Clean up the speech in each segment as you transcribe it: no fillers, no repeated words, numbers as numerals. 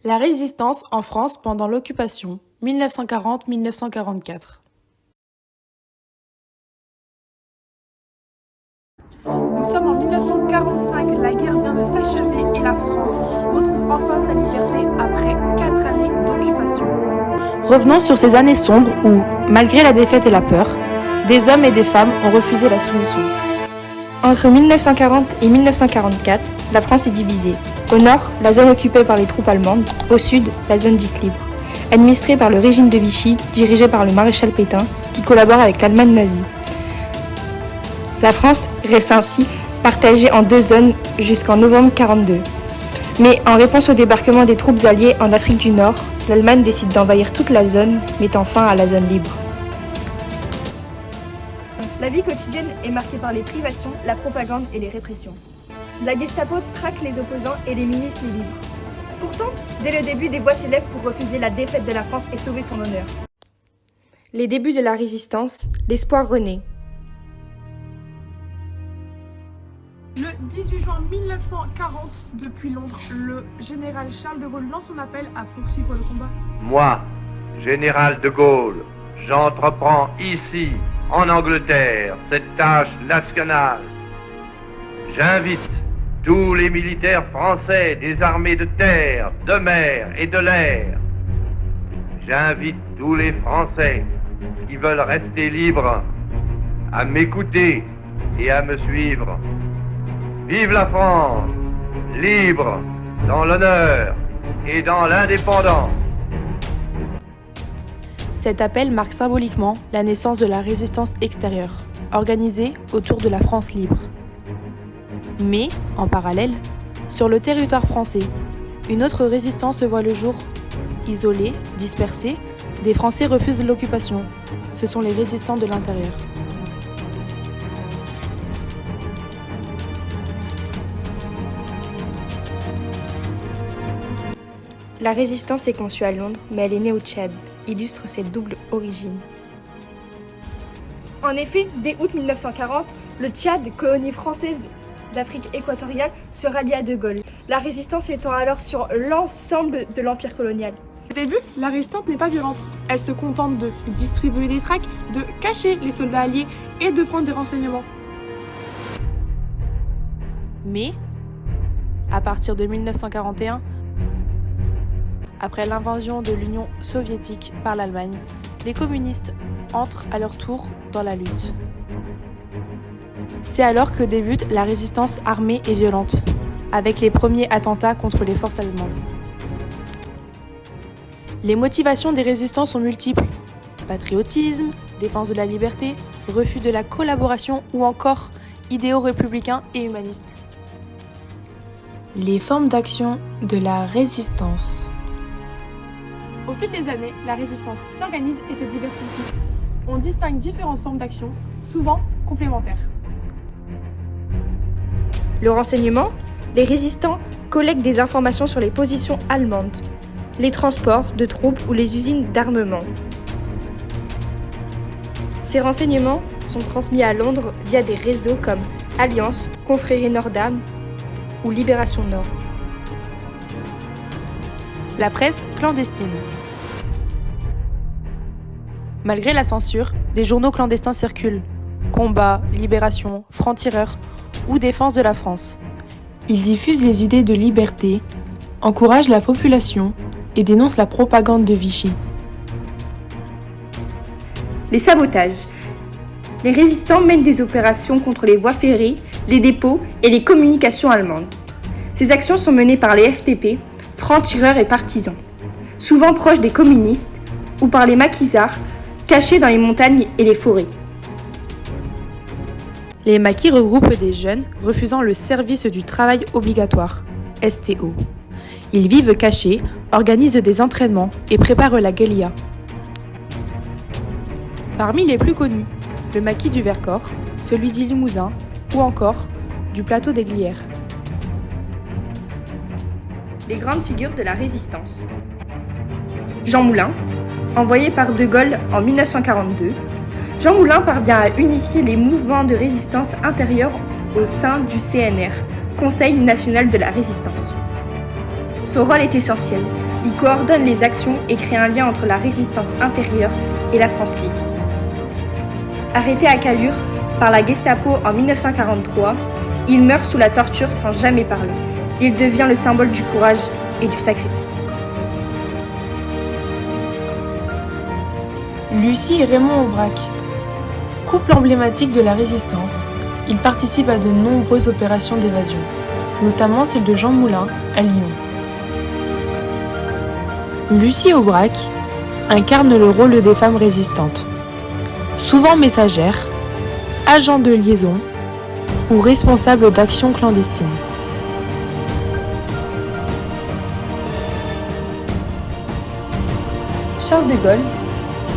La résistance en France pendant l'occupation, 1940-1944. Nous sommes en 1945, la guerre vient de s'achever et la France retrouve enfin sa liberté après 4 années d'occupation. Revenons sur ces années sombres où, malgré la défaite et la peur, des hommes et des femmes ont refusé la soumission. Entre 1940 et 1944, la France est divisée. Au nord, la zone occupée par les troupes allemandes. Au sud, la zone dite libre, administrée par le régime de Vichy, dirigé par le maréchal Pétain, qui collabore avec l'Allemagne nazie. La France reste ainsi partagée en deux zones jusqu'en novembre 1942. Mais en réponse au débarquement des troupes alliées en Afrique du Nord, l'Allemagne décide d'envahir toute la zone, mettant fin à la zone libre. La vie quotidienne est marquée par les privations, la propagande et les répressions. La Gestapo traque les opposants et les milices les livrent. Pourtant, dès le début, des voix s'élèvent pour refuser la défaite de la France et sauver son honneur. Les débuts de la résistance, l'espoir renaît. Le 18 juin 1940, depuis Londres, le général Charles de Gaulle lance son appel à poursuivre le combat. Moi, général de Gaulle, j'entreprends ici, en Angleterre, cette tâche nationale. J'invite tous les militaires français des armées de terre, de mer et de l'air. J'invite tous les Français qui veulent rester libres à m'écouter et à me suivre. Vive la France, libre, dans l'honneur et dans l'indépendance. Cet appel marque symboliquement la naissance de la résistance extérieure, organisée autour de la France libre. Mais, en parallèle, sur le territoire français, une autre résistance se voit le jour. Isolés, dispersés, des Français refusent l'occupation. Ce sont les résistants de l'intérieur. La résistance est conçue à Londres, mais elle est née au Tchad, illustre cette double origine. En effet, dès août 1940, le Tchad, colonie française d'Afrique équatoriale, se rallie à De Gaulle. La résistance étant alors sur l'ensemble de l'empire colonial. Au début, la résistance n'est pas violente. Elle se contente de distribuer des tracts, de cacher les soldats alliés et de prendre des renseignements. Mais, à partir de 1941, après l'invasion de l'Union soviétique par l'Allemagne, les communistes entrent à leur tour dans la lutte. C'est alors que débute la résistance armée et violente, avec les premiers attentats contre les forces allemandes. Les motivations des résistants sont multiples. Patriotisme, défense de la liberté, refus de la collaboration ou encore idéaux républicains et humanistes. Les formes d'action de la résistance. Au fil des années, la résistance s'organise et se diversifie. On distingue différentes formes d'action, souvent complémentaires. Le renseignement, les résistants collectent des informations sur les positions allemandes, les transports de troupes ou les usines d'armement. Ces renseignements sont transmis à Londres via des réseaux comme Alliance, Confrérie Nord-Dame ou Libération Nord. La presse clandestine. Malgré la censure, des journaux clandestins circulent. Combat, Libération, Francs-Tireurs ou Défense de la France. Ils diffusent les idées de liberté, encouragent la population et dénoncent la propagande de Vichy. Les sabotages. Les résistants mènent des opérations contre les voies ferrées, les dépôts et les communications allemandes. Ces actions sont menées par les FTP, francs-tireurs et partisans, souvent proches des communistes, ou par les maquisards, cachés dans les montagnes et les forêts. Les maquis regroupent des jeunes refusant le service du travail obligatoire, STO. Ils vivent cachés, organisent des entraînements et préparent la guérilla. Parmi les plus connus, le maquis du Vercors, celui du Limousin ou encore du plateau des Glières. Les grandes figures de la résistance. Jean Moulin, envoyé par De Gaulle en 1942, Jean Moulin parvient à unifier les mouvements de résistance intérieure au sein du CNR, Conseil national de la résistance. Son rôle est essentiel. Il coordonne les actions et crée un lien entre la résistance intérieure et la France libre. Arrêté à Callur par la Gestapo en 1943, il meurt sous la torture sans jamais parler. Il devient le symbole du courage et du sacrifice. Lucie et Raymond Aubrac. Couple emblématique de la résistance, ils participent à de nombreuses opérations d'évasion, notamment celle de Jean Moulin à Lyon. Lucie Aubrac incarne le rôle des femmes résistantes, souvent messagères, agents de liaison ou responsables d'actions clandestines. Charles de Gaulle,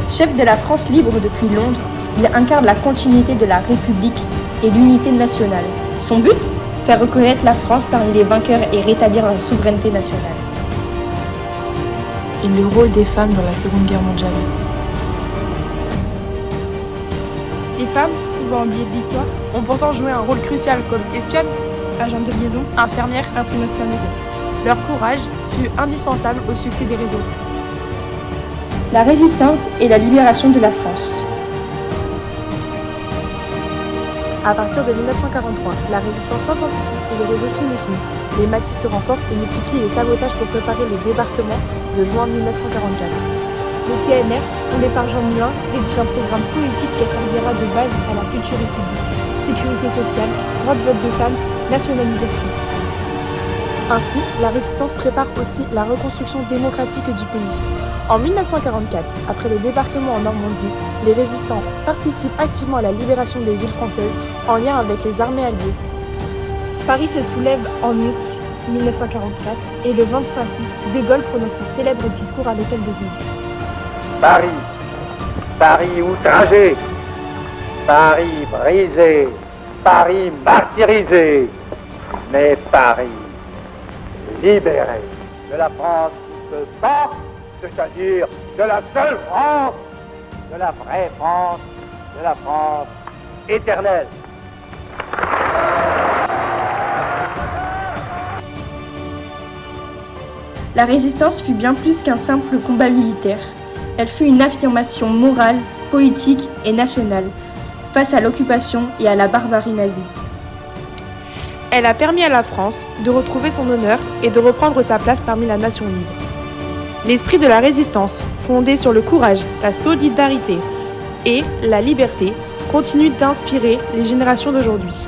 chef de la France libre depuis Londres, il incarne la continuité de la République et l'unité nationale. Son but ? Faire reconnaître la France parmi les vainqueurs et rétablir la souveraineté nationale. Et le rôle des femmes dans la Seconde Guerre mondiale. Les femmes, souvent oubliées de l'histoire, Ont pourtant joué un rôle crucial comme espionnes, agents de liaison, infirmières. imprimeuses clandestines. Leur courage fut indispensable au succès des réseaux. La résistance et la libération de la France. À partir de 1943, la résistance s'intensifie et les réseaux s'unifient. Les maquis se renforcent et multiplient les sabotages pour préparer le débarquement de juin 1944. Le CNR, fondé par Jean Moulin, rédige un programme politique qui servira de base à la future République. Sécurité sociale, droit de vote des femmes, nationalisation. Ainsi, la résistance prépare aussi la reconstruction démocratique du pays. En 1944, après le débarquement en Normandie, les résistants participent activement à la libération des villes françaises en lien avec les armées alliées. Paris se soulève en août 1944 et le 25 août, De Gaulle prononce son célèbre discours à l'hôtel de ville. Paris, Paris outragé, Paris brisé, Paris martyrisé, mais Paris libéré de la France qui se bat, c'est-à-dire de la seule France, de la vraie France, de la France éternelle. La résistance fut bien plus qu'un simple combat militaire. Elle fut une affirmation morale, politique et nationale face à l'occupation et à la barbarie nazie. Elle a permis à la France de retrouver son honneur et de reprendre sa place parmi la nation libre. L'esprit de la résistance, fondé sur le courage, la solidarité et la liberté, continue d'inspirer les générations d'aujourd'hui.